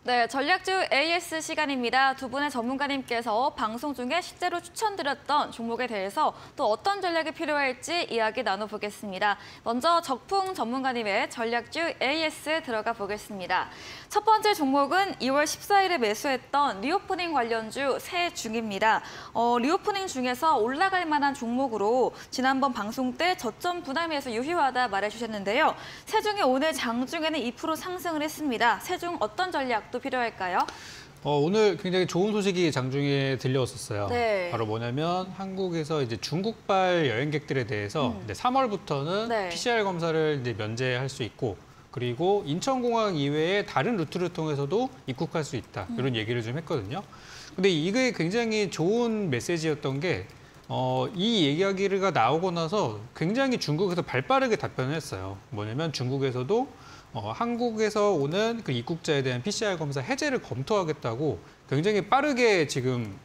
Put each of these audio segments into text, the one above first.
네, 전략주 AS 시간입니다. 두 분의 전문가님께서 방송 중에 실제로 추천드렸던 종목에 대해서 또 어떤 전략이 필요할지 이야기 나눠보겠습니다. 먼저 적풍 전문가님의 전략주 AS 들어가 보겠습니다. 첫 번째 종목은 2월 14일에 매수했던 리오프닝 관련주 세중입니다. 리오프닝 중에서 올라갈 만한 종목으로 지난번 방송 때 저점 분할매수 유효하다 말해주셨는데요. 세중이 오늘 장중에는 2% 상승을 했습니다. 세중 어떤 전략 또 필요할까요? 오늘 굉장히 좋은 소식이 장중에 들려왔었어요. 네. 바로 뭐냐면 한국에서 이제 중국발 여행객들에 대해서 이제 3월부터는 네. PCR 검사를 이제 면제할 수 있고, 그리고 인천공항 이외에 다른 루트를 통해서도 입국할 수 있다. 이런 얘기를 좀 했거든요. 근데 이게 굉장히 좋은 메시지였던 게 이 이야기가 나오고 나서 굉장히 중국에서 발빠르게 답변을 했어요. 뭐냐면 중국에서도 한국에서 오는 그 입국자에 대한 PCR 검사 해제를 검토하겠다고 굉장히 빠르게 지금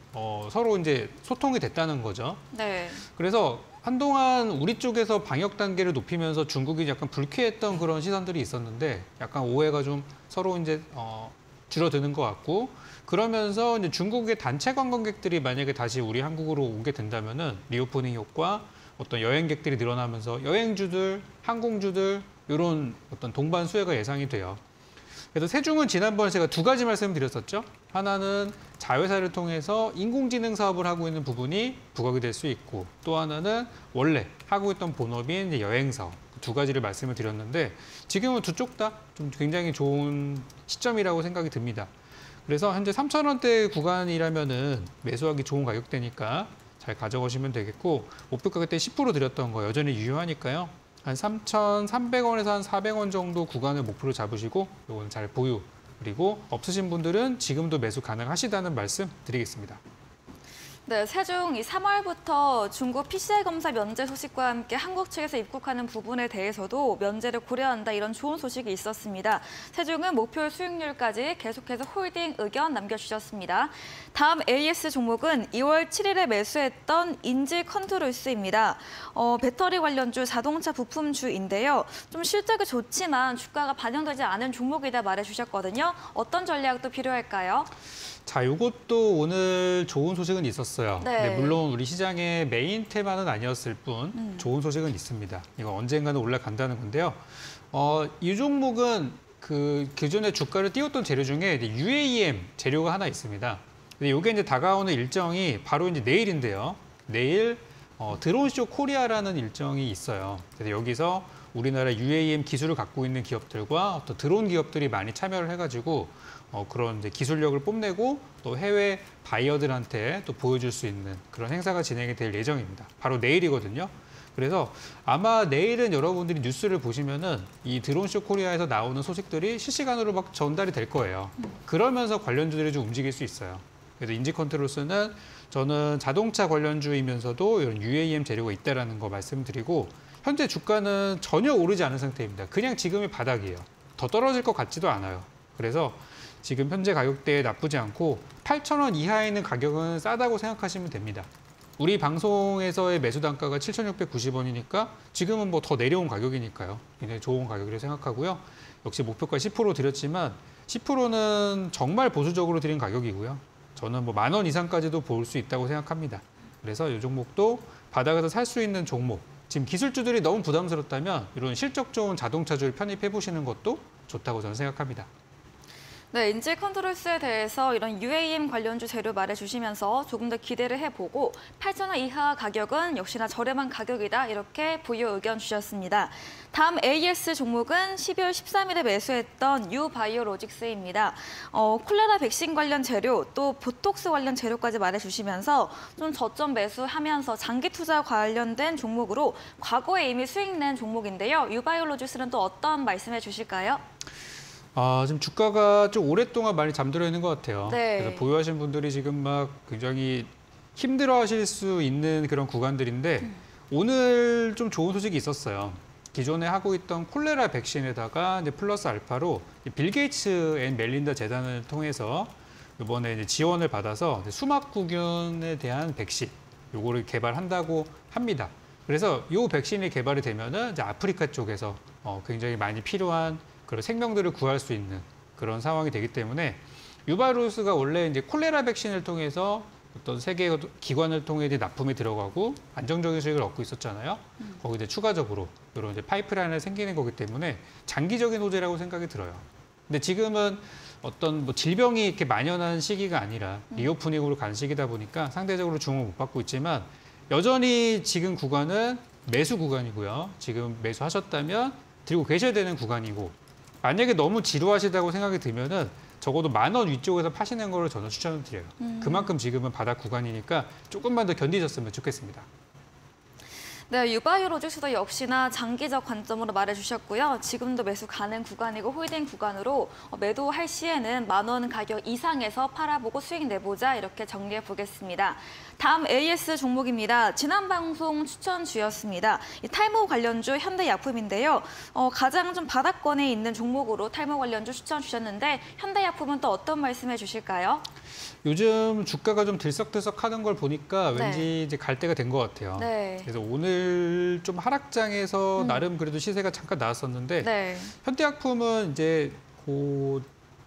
서로 이제 소통이 됐다는 거죠. 네. 그래서 한동안 우리 쪽에서 방역 단계를 높이면서 중국이 약간 불쾌했던 그런 시선들이 있었는데 약간 오해가 좀 서로 이제 줄어드는 것 같고, 그러면서 이제 중국의 단체 관광객들이 만약에 다시 우리 한국으로 오게 된다면은 리오프닝 효과, 어떤 여행객들이 늘어나면서 여행주들, 항공주들 이런 어떤 동반 수혜가 예상이 돼요. 그래서 세중은 지난번에 제가 두 가지 말씀드렸었죠. 하나는 자회사를 통해서 인공지능 사업을 하고 있는 부분이 부각이 될 수 있고, 또 하나는 원래 하고 있던 본업인 이제 여행 사업. 두 가지를 말씀을 드렸는데 지금은 두 쪽 다 좀 굉장히 좋은 시점이라고 생각이 듭니다. 그래서 현재 3,000원대 구간이라면은 매수하기 좋은 가격대니까 잘 가져가시면 되겠고, 목표 가격대 10% 드렸던 거 여전히 유효하니까요. 한 3,300원에서 한 400원 정도 구간을 목표로 잡으시고 이거는 잘 보유, 그리고 없으신 분들은 지금도 매수 가능하시다는 말씀 드리겠습니다. 네, 세중 이 3월부터 중국 PCR 검사 면제 소식과 함께 한국 측에서 입국하는 부분에 대해서도 면제를 고려한다, 이런 좋은 소식이 있었습니다. 세중은 목표 수익률까지 계속해서 홀딩 의견 남겨주셨습니다. 다음 AS 종목은 2월 7일에 매수했던 인지 컨트롤스입니다. 배터리 관련주, 자동차 부품주인데요. 좀 실적이 좋지만 주가가 반영되지 않은 종목이다 말해주셨거든요. 어떤 전략도 필요할까요? 자, 이것도 오늘 좋은 소식은 있었어요. 네. 근데 물론 우리 시장의 메인 테마는 아니었을 뿐 좋은 소식은 있습니다. 이거 언젠가는 올라간다는 건데요. 이 종목은 그 기존의 주가를 띄웠던 재료 중에 이제 UAM 재료가 하나 있습니다. 근데 이게 이제 다가오는 일정이 바로 이제 내일인데요. 내일 드론쇼 코리아라는 일정이 있어요. 그래서 여기서 우리나라 UAM 기술을 갖고 있는 기업들과 어떤 드론 기업들이 많이 참여를 해가지고 그런 이제 기술력을 뽐내고 또 해외 바이어들한테 또 보여줄 수 있는 그런 행사가 진행이 될 예정입니다. 바로 내일이거든요. 그래서 아마 내일은 여러분들이 뉴스를 보시면은 이 드론쇼 코리아에서 나오는 소식들이 실시간으로 막 전달이 될 거예요. 그러면서 관련주들이 좀 움직일 수 있어요. 그래서 인지컨트롤스는 저는 자동차 관련주이면서도 이런 UAM 재료가 있다라는 거 말씀드리고, 현재 주가는 전혀 오르지 않은 상태입니다. 그냥 지금이 바닥이에요. 더 떨어질 것 같지도 않아요. 그래서 지금 현재 가격대에 나쁘지 않고 8,000원 이하에 있는 가격은 싸다고 생각하시면 됩니다. 우리 방송에서의 매수 단가가 7,690원이니까 지금은 뭐 더 내려온 가격이니까요. 굉장히 좋은 가격이라고 생각하고요. 역시 목표가 10% 드렸지만 10%는 정말 보수적으로 드린 가격이고요. 저는 뭐 10,000원 이상까지도 볼 수 있다고 생각합니다. 그래서 이 종목도 바닥에서 살 수 있는 종목. 지금 기술주들이 너무 부담스럽다면 이런 실적 좋은 자동차주를 편입해 보시는 것도 좋다고 저는 생각합니다. 네, 인지 컨트롤스에 대해서 이런 UAM 관련주 재료 말해주시면서 조금 더 기대를 해보고 8,000원 이하 가격은 역시나 저렴한 가격이다, 이렇게 보유 의견 주셨습니다. 다음 AS 종목은 12월 13일에 매수했던 유바이오로직스입니다. 콜레라 백신 관련 재료, 또 보톡스 관련 재료까지 말해주시면서 좀 저점 매수하면서 장기 투자 관련된 종목으로 과거에 이미 수익 낸 종목인데요. 유바이오로직스는 또 어떤 말씀해 주실까요? 지금 주가가 좀 오랫동안 많이 잠들어 있는 것 같아요. 네. 그래서 보유하신 분들이 지금 막 굉장히 힘들어하실 수 있는 그런 구간들인데 오늘 좀 좋은 소식이 있었어요. 기존에 하고 있던 콜레라 백신에다가 이제 플러스 알파로 빌 게이츠 앤 멜린다 재단을 통해서 이번에 이제 지원을 받아서 수막구균에 대한 백신 요거를 개발한다고 합니다. 그래서 이 백신이 개발이 되면은 이제 아프리카 쪽에서 굉장히 많이 필요한 그런 생명들을 구할 수 있는 그런 상황이 되기 때문에 유바이로스가 원래 이제 콜레라 백신을 통해서 어떤 세계 기관을 통해 이제 납품이 들어가고 안정적인 수익을 얻고 있었잖아요. 거기 이제 추가적으로 이런 이제 파이프라인이 생기는 거기 때문에 장기적인 호재라고 생각이 들어요. 근데 지금은 어떤 뭐 질병이 이렇게 만연한 시기가 아니라 리오프닝으로 간 시기다 보니까 상대적으로 주목을 못 받고 있지만 여전히 지금 구간은 매수 구간이고요. 지금 매수하셨다면 들고 계셔야 되는 구간이고 만약에 너무 지루하시다고 생각이 들면은 적어도 10,000원 위쪽에서 파시는 거를 저는 추천을 드려요. 그만큼 지금은 바닥 구간이니까 조금만 더 견디셨으면 좋겠습니다. 네, 유바이오로직스도 역시나 장기적 관점으로 말해주셨고요. 지금도 매수 가능 구간이고 홀딩 구간으로 매도할 시에는 10,000원 가격 이상에서 팔아보고 수익 내보자 이렇게 정리해 보겠습니다. 다음 AS 종목입니다. 지난 방송 추천주였습니다. 이 탈모 관련주 현대약품인데요. 가장 좀 바닥권에 있는 종목으로 탈모 관련주 추천 주셨는데 현대약품은 또 어떤 말씀해 주실까요? 요즘 주가가 좀 들썩들썩하는 걸 보니까 네. 왠지 이제 갈 때가 된 것 같아요. 네. 그래서 오늘 좀 하락장에서 나름 그래도 시세가 잠깐 나왔었는데 네. 현대약품은 이제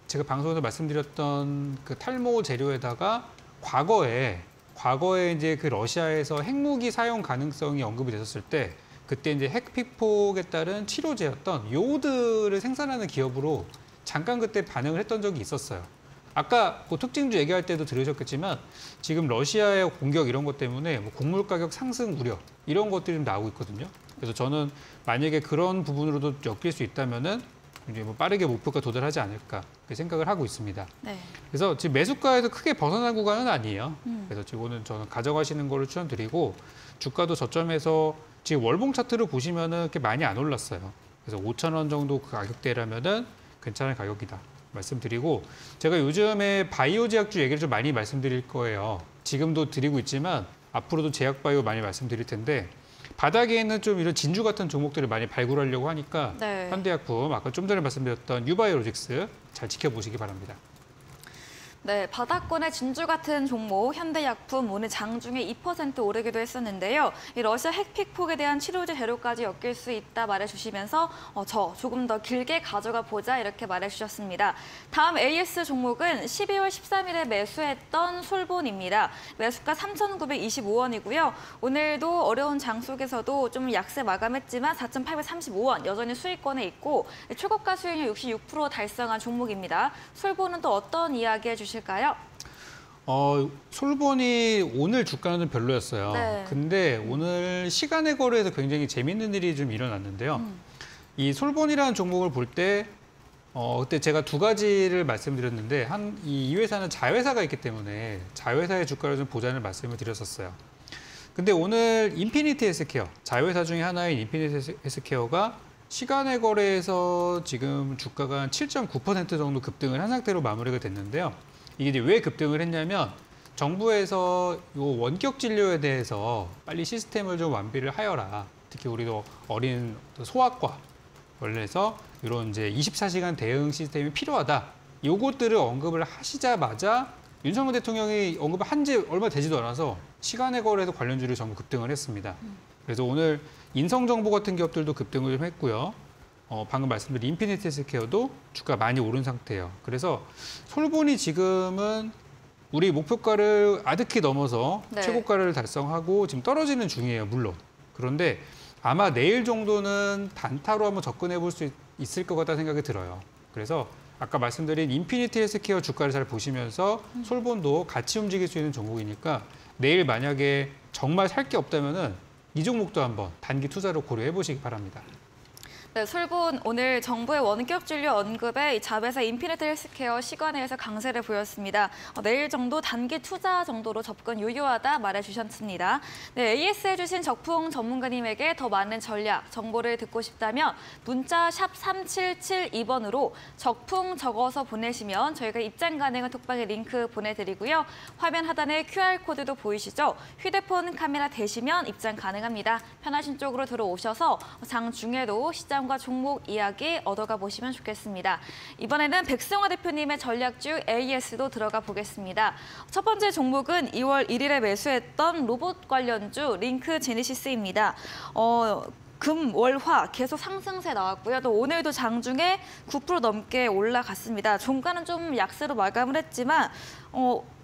제가 방송에서 말씀드렸던 그 탈모 재료에다가 과거에 이제 그 러시아에서 핵무기 사용 가능성이 언급이 됐었을 때 그때 이제 핵피폭에 따른 치료제였던 요오드를 생산하는 기업으로 잠깐 그때 반응을 했던 적이 있었어요. 아까 그 특징주 얘기할 때도 들으셨겠지만 지금 러시아의 공격 이런 것 때문에 뭐 곡물 가격 상승 우려 이런 것들이 좀 나오고 있거든요. 그래서 저는 만약에 그런 부분으로도 엮일 수 있다면은 이제 뭐 빠르게 목표가 도달하지 않을까 그렇게 생각을 하고 있습니다. 네. 그래서 지금 매수가에서 크게 벗어난 구간은 아니에요. 그래서 이거는 저는 가져가시는 거를 추천드리고 주가도 저점에서 지금 월봉 차트를 보시면은 이렇게 많이 안 올랐어요. 그래서 5,000원 정도 그 가격대라면은 괜찮은 가격이다. 말씀드리고 제가 요즘에 바이오 제약주 얘기를 좀 많이 말씀드릴 거예요. 지금도 드리고 있지만 앞으로도 제약 바이오 많이 말씀드릴 텐데 바닥에 있는 좀 이런 진주 같은 종목들을 많이 발굴하려고 하니까 네. 현대약품 아까 좀 전에 말씀드렸던 유바이오로직스 잘 지켜보시기 바랍니다. 네, 바닥권의 진주 같은 종목 현대약품 오늘 장중에 2% 오르기도 했었는데요. 이 러시아 핵피폭에 대한 치료제 재료까지 엮일 수 있다 말해주시면서 저 조금 더 길게 가져가 보자 이렇게 말해주셨습니다. 다음 AS 종목은 12월 13일에 매수했던 솔본입니다. 매수가 3,925원이고요. 오늘도 어려운 장 속에서도 좀 약세 마감했지만 4,835원 여전히 수익권에 있고 최고가 수익률 66% 달성한 종목입니다. 솔본은 또 어떤 이야기 해주실까요? 솔본이 오늘 주가는 별로였어요. 네. 근데 오늘 시간의 거래에서 굉장히 재밌는 일이 좀 일어났는데요. 이 솔본이라는 종목을 볼 때 그때 제가 두 가지를 말씀드렸는데 이 회사는 자회사가 있기 때문에 자회사의 주가를 좀 보자는 말씀을 드렸었어요. 근데 오늘 인피니티 헬스케어, 자회사 중에 하나인 인피니티 헬스케어가 시간의 거래에서 지금 주가가 한 7.9% 정도 급등을 한 상태로 마무리가 됐는데요. 이게 이제 왜 급등을 했냐면 정부에서 요 원격 진료에 대해서 빨리 시스템을 좀 완비를 하여라. 특히 우리도 어린 소아과 원래서 이런 이제 24시간 대응 시스템이 필요하다. 요것들을 언급을 하시자마자 윤석열 대통령이 언급을 한 지 얼마 되지도 않아서 시간의 거래에서 관련주를 전부 급등을 했습니다. 그래서 오늘 인성정보 같은 기업들도 급등을 좀 했고요. 방금 말씀드린 인피니티 헬스케어도 주가 많이 오른 상태예요. 그래서 솔본이 지금은 우리 목표가를 아득히 넘어서 네. 최고가를 달성하고 지금 떨어지는 중이에요, 물론. 그런데 아마 내일 정도는 단타로 한번 접근해 볼 수 있을 것 같다는 생각이 들어요. 그래서 아까 말씀드린 인피니티 헬스케어 주가를 잘 보시면서 솔본도 같이 움직일 수 있는 종목이니까 내일 만약에 정말 살 게 없다면은 이 종목도 한번 단기 투자로 고려해 보시기 바랍니다. 네, 솔본 오늘 정부의 원격 진료 언급에 이 자회사 인피니트 헬스케어 시간회에서 강세를 보였습니다. 내일 정도 단기 투자 정도로 접근 유효하다 말해주셨습니다. 네, AS 해주신 적풍 전문가님에게 더 많은 전략, 정보를 듣고 싶다면 문자 샵 3772번으로 적풍 적어서 보내시면 저희가 입장 가능한 톡방에 링크 보내드리고요. 화면 하단에 QR코드도 보이시죠? 휴대폰 카메라 대시면 입장 가능합니다. 편하신 쪽으로 들어오셔서 장중에도 시장 과 종목 이야기 얻어가 보시면 좋겠습니다. 이번에는 백승화 대표님의 전략주 AS도 들어가 보겠습니다. 첫 번째 종목은 2월 1일에 매수했던 로봇 관련주 링크 제네시스입니다. 금, 월, 화 계속 상승세 나왔고요. 또 오늘도 장중에 9% 넘게 올라갔습니다. 종가는 좀 약세로 마감을 했지만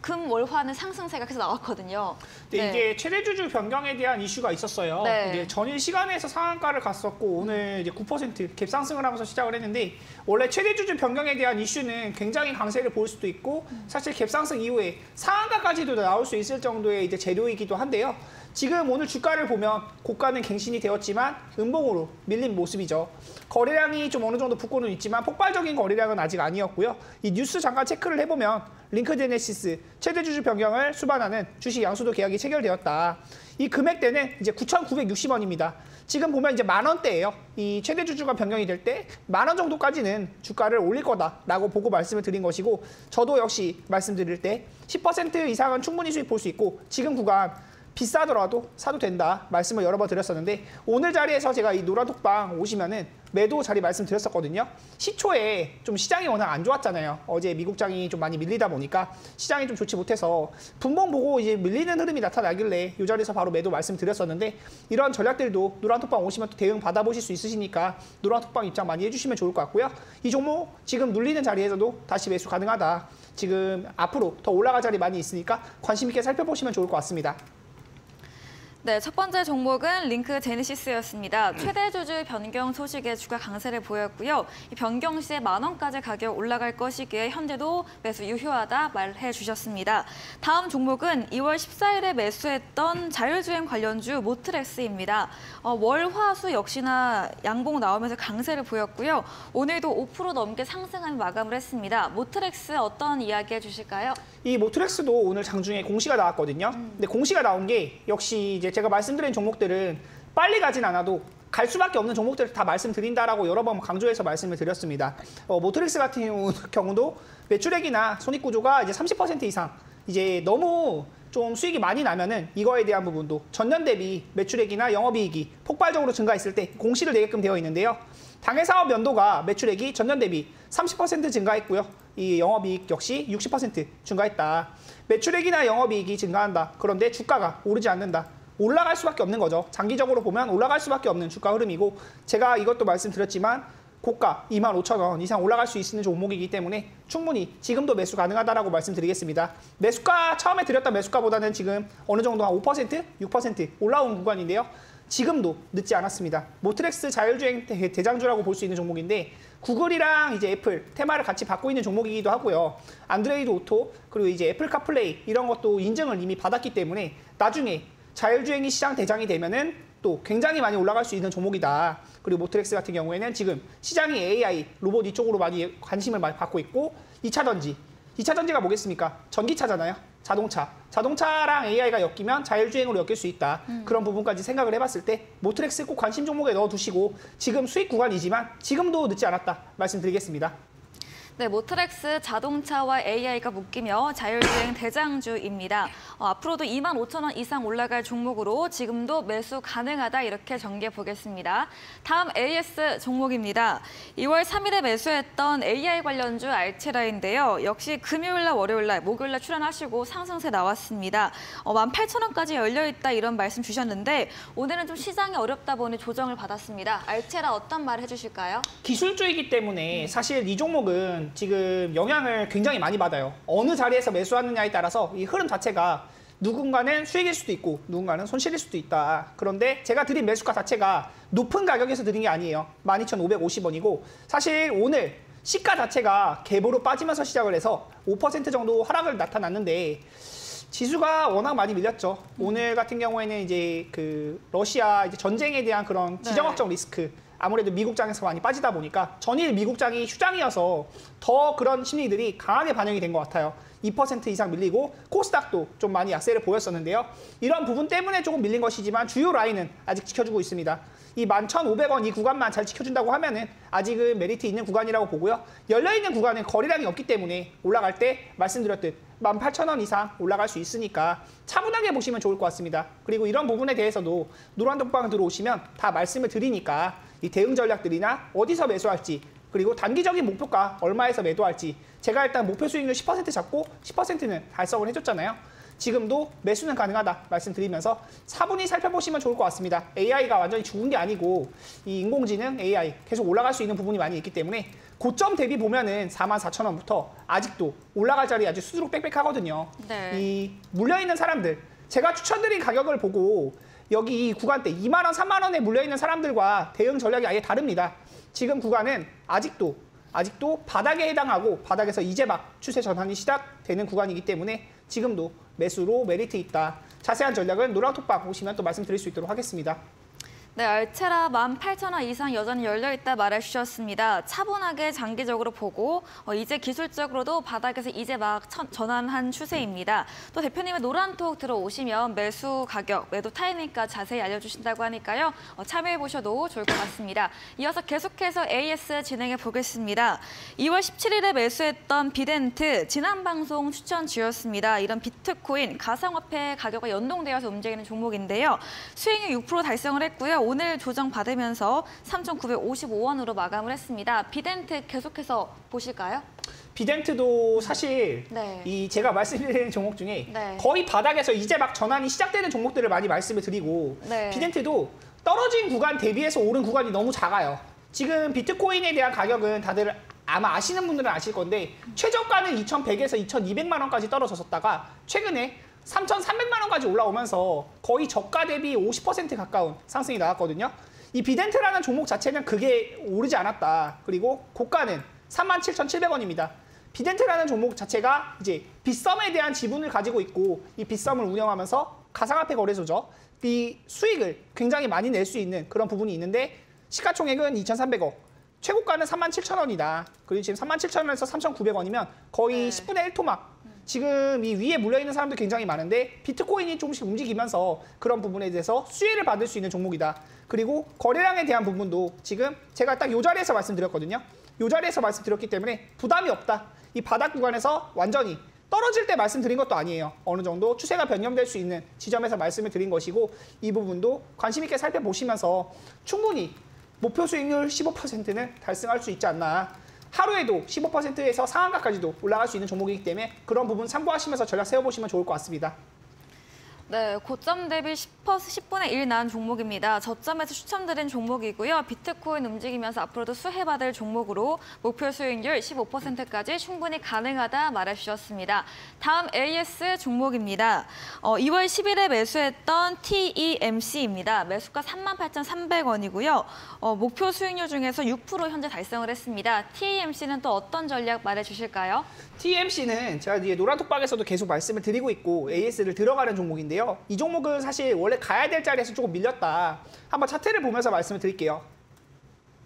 금, 월, 화는 상승세가 계속 나왔거든요. 네. 이게 최대 주주 변경에 대한 이슈가 있었어요. 네. 이제 전일 시간에서 상한가를 갔었고 오늘 이제 9% 갭 상승을 하면서 시작을 했는데 원래 최대 주주 변경에 대한 이슈는 굉장히 강세를 보일 수도 있고 사실 갭 상승 이후에 상한가까지도 나올 수 있을 정도의 이제 재료이기도 한데요. 지금 오늘 주가를 보면 고가는 갱신이 되었지만 음봉으로 밀린 모습이죠. 거래량이 좀 어느 정도 붙고는 있지만 폭발적인 거래량은 아직 아니었고요. 이 뉴스 잠깐 체크를 해보면 링크드에네시스 최대 주주 변경을 수반하는 주식 양수도 계약이 체결되었다. 이 금액대는 이제 9,960원입니다. 지금 보면 이제 10,000원대예요. 이 최대 주주가 변경이 될 때 10,000원 정도까지는 주가를 올릴 거다라고 보고 말씀을 드린 것이고 저도 역시 말씀드릴 때 10% 이상은 충분히 수익 볼 수 있고 지금 구간 비싸더라도 사도 된다 말씀을 여러 번 드렸었는데 오늘 자리에서 제가 이 노란톡방 오시면은 매도 자리 말씀드렸었거든요. 시초에 좀 시장이 워낙 안 좋았잖아요. 어제 미국장이 좀 많이 밀리다 보니까 시장이 좀 좋지 못해서 분봉 보고 이제 밀리는 흐름이 나타나길래 이 자리에서 바로 매도 말씀드렸었는데 이런 전략들도 노란톡방 오시면 또 대응 받아보실 수 있으시니까 노란톡방 입장 많이 해주시면 좋을 것 같고요. 이 종목 지금 눌리는 자리에서도 다시 매수 가능하다. 지금 앞으로 더 올라갈 자리 많이 있으니까 관심 있게 살펴보시면 좋을 것 같습니다. 네, 첫 번째 종목은 링크 제네시스였습니다. 최대 주주 변경 소식에 주가 강세를 보였고요. 이 변경 시에 10,000원까지 가격 올라갈 것이기에 현재도 매수 유효하다 말해 주셨습니다. 다음 종목은 2월 14일에 매수했던 자율주행 관련주 모트렉스입니다. 월, 화, 수 역시나 양봉 나오면서 강세를 보였고요. 오늘도 5% 넘게 상승하며 마감을 했습니다. 모트렉스 어떤 이야기 해주실까요? 이 모트렉스도 오늘 장중에 공시가 나왔거든요. 근데 공시가 나온 게 역시 이제 제가 말씀드린 종목들은 빨리 가진 않아도 갈 수밖에 없는 종목들을 다 말씀드린다라고 여러 번 강조해서 말씀을 드렸습니다. 모트렉스 같은 경우도 매출액이나 손익구조가 이제 30% 이상 이제 너무 좀 수익이 많이 나면은 이거에 대한 부분도 전년 대비 매출액이나 영업이익이 폭발적으로 증가했을 때 공시를 내게끔 되어 있는데요. 당해 사업 연도가 매출액이 전년 대비 30% 증가했고요. 이 영업이익 역시 60% 증가했다. 매출액이나 영업이익이 증가한다. 그런데 주가가 오르지 않는다. 올라갈 수밖에 없는 거죠. 장기적으로 보면 올라갈 수밖에 없는 주가 흐름이고 제가 이것도 말씀드렸지만 고가 25,000원 이상 올라갈 수 있는 종목이기 때문에 충분히 지금도 매수 가능하다라고 말씀드리겠습니다. 매수가 처음에 드렸던 매수가보다는 지금 어느 정도 한 5%, 6% 올라온 구간인데요. 지금도 늦지 않았습니다. 모트렉스 자율주행 대장주라고 볼 수 있는 종목인데 구글이랑 이제 애플 테마를 같이 받고 있는 종목이기도 하고요. 안드로이드 오토 그리고 이제 애플 카플레이 이런 것도 인증을 이미 받았기 때문에 나중에 자율주행이 시장 대장이 되면은 또 굉장히 많이 올라갈 수 있는 종목이다. 그리고 모트렉스 같은 경우에는 지금 시장이 AI, 로봇 이쪽으로 많이 관심을 많이 받고 있고 2차 전지. 2차 전지가 뭐겠습니까? 전기차잖아요. 자동차. 자동차랑 AI가 엮이면 자율주행으로 엮일 수 있다. 그런 부분까지 생각을 해봤을 때 모트렉스 꼭 관심 종목에 넣어두시고 지금 수익 구간이지만 지금도 늦지 않았다 말씀드리겠습니다. 네, 모트렉스 자동차와 AI가 묶이며 자율주행 대장주입니다. 앞으로도 25,000원 이상 올라갈 종목으로 지금도 매수 가능하다 이렇게 정리해 보겠습니다. 다음 AS 종목입니다. 2월 3일에 매수했던 AI 관련주 알체라인데요. 역시 금요일날, 월요일날, 목요일날 출연하시고 상승세 나왔습니다. 18,000원까지 열려있다 이런 말씀 주셨는데 오늘은 좀 시장이 어렵다 보니 조정을 받았습니다. 알체라 어떤 말 해주실까요? 기술주이기 때문에 사실 이 종목은 지금 영향을 굉장히 많이 받아요. 어느 자리에서 매수하느냐에 따라서 이 흐름 자체가 누군가는 수익일 수도 있고 누군가는 손실일 수도 있다. 그런데 제가 드린 매수가 자체가 높은 가격에서 드린 게 아니에요. 12,550원이고 사실 오늘 시가 자체가 갭으로 빠지면서 시작을 해서 5% 정도 하락을 나타났는데 지수가 워낙 많이 밀렸죠. 오늘 같은 경우에는 이제 그 러시아 이제 전쟁에 대한 그런 지정학적 리스크 아무래도 미국장에서 많이 빠지다 보니까 전일 미국장이 휴장이어서 더 그런 심리들이 강하게 반영이 된 것 같아요. 2% 이상 밀리고 코스닥도 좀 많이 약세를 보였었는데요. 이런 부분 때문에 조금 밀린 것이지만 주요 라인은 아직 지켜주고 있습니다. 이 11,500원 이 구간만 잘 지켜준다고 하면은 아직은 메리트 있는 구간이라고 보고요. 열려있는 구간은 거래량이 없기 때문에 올라갈 때 말씀드렸듯 18,000원 이상 올라갈 수 있으니까 차분하게 보시면 좋을 것 같습니다. 그리고 이런 부분에 대해서도 노란독방 들어오시면 다 말씀을 드리니까 이 대응 전략들이나 어디서 매수할지 그리고 단기적인 목표가 얼마에서 매도할지 제가 일단 목표 수익률 10% 잡고 10%는 달성을 해줬잖아요. 지금도 매수는 가능하다 말씀드리면서 차분히 살펴보시면 좋을 것 같습니다. AI가 완전히 죽은 게 아니고 이 인공지능 AI 계속 올라갈 수 있는 부분이 많이 있기 때문에 고점 대비 보면은 44,000원부터 아직도 올라갈 자리 아주 수두룩 빽빽하거든요. 네. 이 물려있는 사람들, 제가 추천드린 가격을 보고 여기 이 구간대 2만 원, 3만 원에 물려있는 사람들과 대응 전략이 아예 다릅니다. 지금 구간은 아직도 바닥에 해당하고 바닥에서 이제 막 추세 전환이 시작되는 구간이기 때문에 지금도 매수로 메리트 있다. 자세한 전략은 노랑톡방 보시면 또 말씀드릴 수 있도록 하겠습니다. 네, 알체라 18,000원 이상 여전히 열려있다 말해주셨습니다. 차분하게 장기적으로 보고 이제 기술적으로도 바닥에서 이제 막 전환한 추세입니다. 또 대표님의 노란톡 들어오시면 매수 가격, 매도 타이밍까지 자세히 알려주신다고 하니까요. 참여해보셔도 좋을 것 같습니다. 이어서 계속해서 AS 진행해 보겠습니다. 2월 17일에 매수했던 비덴트, 지난 방송 추천주였습니다. 이런 비트코인, 가상화폐 가격과 연동되어서 움직이는 종목인데요. 수익률 6% 달성을 했고요. 오늘 조정 받으면서 3,955원으로 마감을 했습니다. 비덴트 계속해서 보실까요? 비덴트도 사실 네. 이 제가 말씀드리는 종목 중에 네. 거의 바닥에서 이제 막 전환이 시작되는 종목들을 많이 말씀을 드리고 네. 비덴트도 떨어진 구간 대비해서 오른 구간이 너무 작아요. 지금 비트코인에 대한 가격은 다들 아마 아시는 분들은 아실 건데 최저가는 2,100에서 2,200만 원까지 떨어졌었다가 최근에 3,300만 원까지 올라오면서 거의 저가 대비 50% 가까운 상승이 나왔거든요. 이 비덴트라는 종목 자체는 그게 오르지 않았다. 그리고 고가는 37,700원입니다. 비덴트라는 종목 자체가 이제 빗썸에 대한 지분을 가지고 있고 이 빗썸을 운영하면서 가상화폐 거래소죠. 이 수익을 굉장히 많이 낼 수 있는 그런 부분이 있는데 시가총액은 2,300억. 최고가는 37,000원이다. 그리고 지금 37,000원에서 3,900원이면 거의 10분의 1토막. 지금 이 위에 물려있는 사람들 굉장히 많은데 비트코인이 조금씩 움직이면서 그런 부분에 대해서 수혜를 받을 수 있는 종목이다. 그리고 거래량에 대한 부분도 지금 제가 딱 이 자리에서 말씀드렸거든요. 이 자리에서 말씀드렸기 때문에 부담이 없다. 이 바닥 구간에서 완전히 떨어질 때 말씀드린 것도 아니에요. 어느 정도 추세가 변경될 수 있는 지점에서 말씀을 드린 것이고 이 부분도 관심 있게 살펴보시면서 충분히 목표 수익률 15%는 달성할 수 있지 않나. 하루에도 15%에서 상한가까지도 올라갈 수 있는 종목이기 때문에 그런 부분 참고하시면서 전략 세워보시면 좋을 것 같습니다. 네, 고점 대비 10분의 1 난 종목입니다. 저점에서 추천드린 종목이고요. 비트코인 움직이면서 앞으로도 수혜받을 종목으로 목표 수익률 15%까지 충분히 가능하다 말해주셨습니다. 다음 AS 종목입니다. 2월 10일에 매수했던 TEMC입니다. 매수가 38,300원이고요. 목표 수익률 중에서 6% 현재 달성을 했습니다. TEMC는 또 어떤 전략 말해주실까요? TMC는 제가 이제 노란톡방에서도 계속 말씀을 드리고 있고 AS를 들어가는 종목인데요. 이 종목은 사실 원래 가야 될 자리에서 조금 밀렸다. 한번 차트를 보면서 말씀을 드릴게요.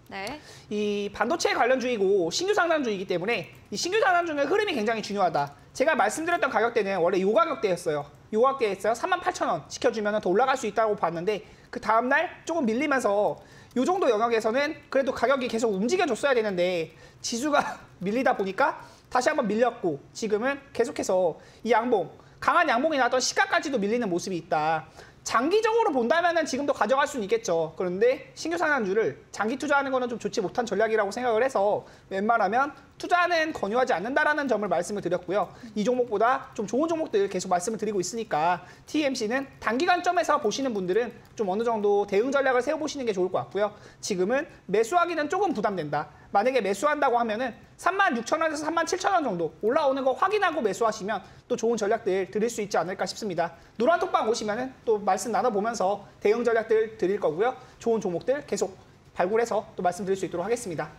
네. 이 반도체 관련주이고 신규 상장주이기 때문에 이 신규 상장주의 흐름이 굉장히 중요하다. 제가 말씀드렸던 가격대는 원래 요 가격대였어요. 요 가격대였어요. 38,000원 지켜주면 더 올라갈 수 있다고 봤는데 그 다음날 조금 밀리면서 요 정도 영역에서는 그래도 가격이 계속 움직여줬어야 되는데 지수가 밀리다 보니까 다시 한번 밀렸고 지금은 계속해서 이 양봉, 강한 양봉이 나왔던 시가까지도 밀리는 모습이 있다. 장기적으로 본다면 지금도 가져갈 수는 있겠죠. 그런데 신규 상장주를 장기 투자하는 거는 좀 좋지 못한 전략이라고 생각을 해서 웬만하면 투자는 권유하지 않는다라는 점을 말씀을 드렸고요. 이 종목보다 좀 좋은 종목들 계속 말씀을 드리고 있으니까 TMC는 단기간점에서 보시는 분들은 좀 어느 정도 대응 전략을 세워보시는 게 좋을 것 같고요. 지금은 매수하기는 조금 부담된다. 만약에 매수한다고 하면은 36,000원에서 37,000원 정도 올라오는 거 확인하고 매수하시면 또 좋은 전략들 드릴 수 있지 않을까 싶습니다. 노란톡방 오시면은 또 말씀 나눠보면서 대응 전략들 드릴 거고요. 좋은 종목들 계속 발굴해서 또 말씀드릴 수 있도록 하겠습니다.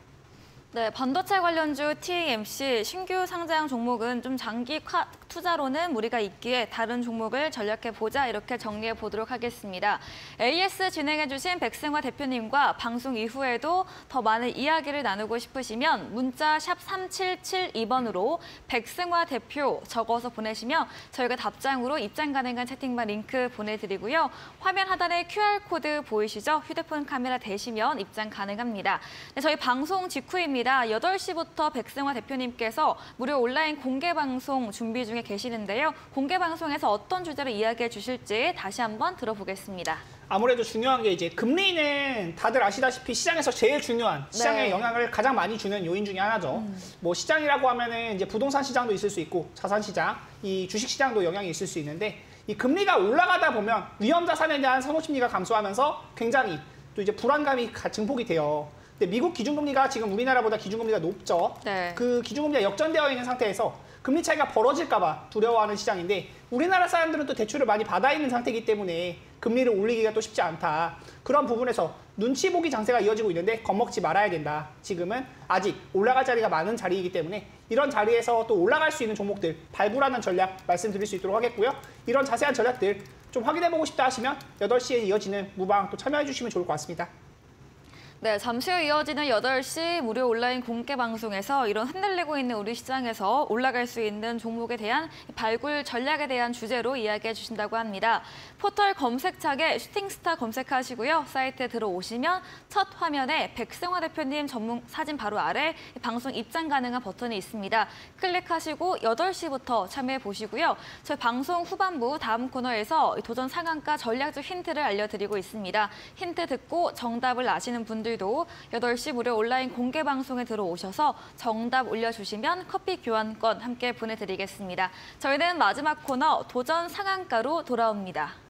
네, 반도체 관련주 TMC 신규 상장 종목은 좀 장기 투자로는 무리가 있기에 다른 종목을 전략해보자 이렇게 정리해 보도록 하겠습니다. AS 진행해주신 백승화 대표님과 방송 이후에도 더 많은 이야기를 나누고 싶으시면 문자 샵 3772번으로 백승화 대표 적어서 보내시면 저희가 답장으로 입장 가능한 채팅방 링크 보내드리고요. 화면 하단에 QR코드 보이시죠? 휴대폰 카메라 대시면 입장 가능합니다. 네, 저희 방송 직후입니다. 8시부터 백승화 대표님께서 무료 온라인 공개 방송 준비 중에 계시는데요. 공개 방송에서 어떤 주제로 이야기해 주실지 다시 한번 들어보겠습니다. 아무래도 중요한 게 이제 금리는 다들 아시다시피 시장에서 제일 중요한 시장에 네. 영향을 가장 많이 주는 요인 중에 하나죠. 뭐 시장이라고 하면은 이제 부동산 시장도 있을 수 있고 자산 시장, 이 주식 시장도 영향이 있을 수 있는데 이 금리가 올라가다 보면 위험 자산에 대한 선호 심리가 감소하면서 굉장히 또 이제 불안감이 증폭이 돼요. 근데 미국 기준금리가 지금 우리나라보다 기준금리가 높죠. 네. 그 기준금리가 역전되어 있는 상태에서 금리 차이가 벌어질까 봐 두려워하는 시장인데 우리나라 사람들은 또 대출을 많이 받아 있는 상태이기 때문에 금리를 올리기가 또 쉽지 않다. 그런 부분에서 눈치 보기 장세가 이어지고 있는데 겁먹지 말아야 된다. 지금은 아직 올라갈 자리가 많은 자리이기 때문에 이런 자리에서 또 올라갈 수 있는 종목들 발굴하는 전략 말씀드릴 수 있도록 하겠고요. 이런 자세한 전략들 좀 확인해보고 싶다 하시면 8시에 이어지는 무방 또 참여해 주시면 좋을 것 같습니다. 네, 잠시 후 이어지는 8시 무료 온라인 공개 방송에서 이런 흔들리고 있는 우리 시장에서 올라갈 수 있는 종목에 대한 발굴 전략에 대한 주제로 이야기해 주신다고 합니다. 포털 검색창에 슈팅스타 검색하시고요. 사이트에 들어오시면 첫 화면에 백승화 대표님 전문 사진 바로 아래 방송 입장 가능한 버튼이 있습니다. 클릭하시고 8시부터 참여해 보시고요. 저희 방송 후반부 다음 코너에서 도전 상한가 전략적 힌트를 알려드리고 있습니다. 힌트 듣고 정답을 아시는 분들도 8시 무료 온라인 공개 방송에 들어오셔서 정답 올려주시면 커피 교환권 함께 보내드리겠습니다. 저희는 마지막 코너 도전 상한가로 돌아옵니다.